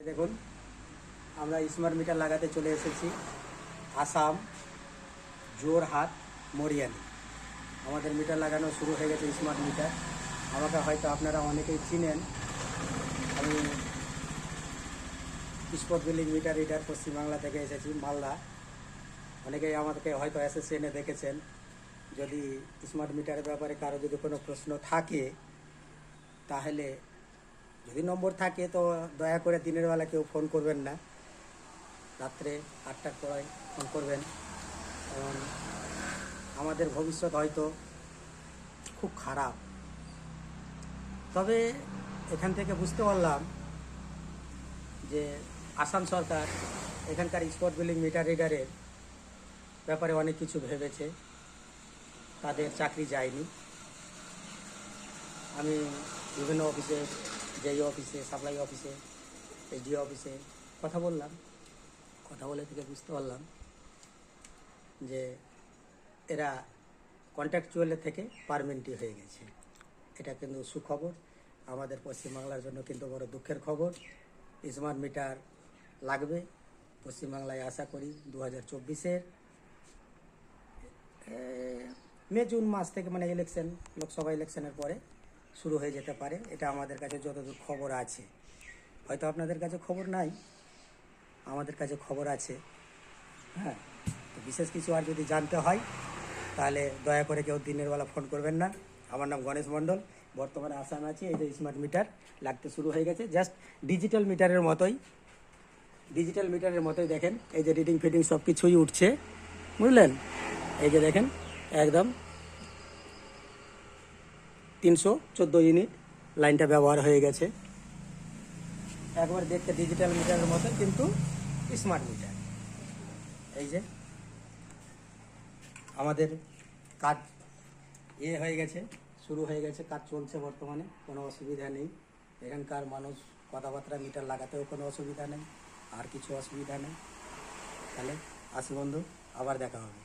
দেখুন, আমরা smart meter লাগাতে চলে এসেছি আসাম, জোরহাট, মরিয়ানি। আমাদের মিটার লাগানো শুরু হয়ে গেছে স্মার্ট মিটার। আমাকে হয়তো আপনারা অনেকেই চিনেন। আমি spot billing meter reader Paschimbangla থেকে এসেছি, মালদা। অনেকেই আমাদেরকে হয়তো অ্যাসোসিয়েশনে দেখেছেন। যদি স্মার্ট মিটারের ব্যাপারে কারো যদি কোনো প্রশ্ন থাকে, তাহলে যদি নম্বর থাকে তো দয়া করে দিনের বেলা কেউ ফোন করবেন না, রাত্রে 8টার পরে ফোন করবেন। এবং আমাদের ভবিষ্যৎ হয়তো খুব খারাপ। তবে এখান থেকে বুঝতে পারলাম যে আসাম সরকার এখানকার স্পট বিলিং মিটার রিডারের ব্যাপারে অনেক কিছু ভেবেছে, তাদের চাকরি যায়নি। আমি বিভিন্ন অফিসে, যেই অফিসে, সাপ্লাই অফিসে, এসডিও অফিসে কথা বললাম। কথা বলে থেকে বুঝতে পারলাম যে এরা কন্ট্রাকচুয়ালের থেকে পারমানেন্টই হয়ে গেছে। এটা কিন্তু সুখবর, আমাদের পশ্চিমবাংলার জন্য কিন্তু বড় দুঃখের খবর। স্মার্ট মিটার লাগবে পশ্চিমবাংলায়, আশা করি 2024-এর মে জুন মাস থেকে, মানে ইলেকশন, লোকসভা ইলেকশনের পরে শুরু হয়ে যেতে পারে। এটা আমাদের কাছে যতদূর খবর আছে। হয়তো আপনাদের কাছে খবর নাই, আমাদের কাছে খবর আছে। হ্যাঁ, তো বিশেষ কিছু আর যদি জানতে হয় তাহলে দয়া করে কেউ দিনের বেলা ফোন করবেন না। আমার নাম গণেশ মণ্ডল, বর্তমানে আসামে আছি। এই যে স্মার্ট মিটার লাগতে শুরু হয়ে গেছে, জাস্ট ডিজিটাল মিটারের মতোই দেখেন, এই যে রিডিং ফিডিং সব কিছুই উঠছে, বুঝলেন? এই যে দেখেন, একদম 314 ইউনিট লাইনটা ব্যবহার হয়ে গেছে। একবার দেখতে ডিজিটাল মিটারের মতো, কিন্তু স্মার্ট মিটার। এই যে আমাদের কাজ হয়ে গেছে, শুরু হয়ে গেছে, কাজ চলছে বর্তমানে, কোনো অসুবিধা নেই। এখানকার মানুষ কথাবার্তা, মিটার লাগাতেও কোনো অসুবিধা নেই, আর কিছু অসুবিধা নেই। তাহলে আসি বন্ধু, আবার দেখা হবে।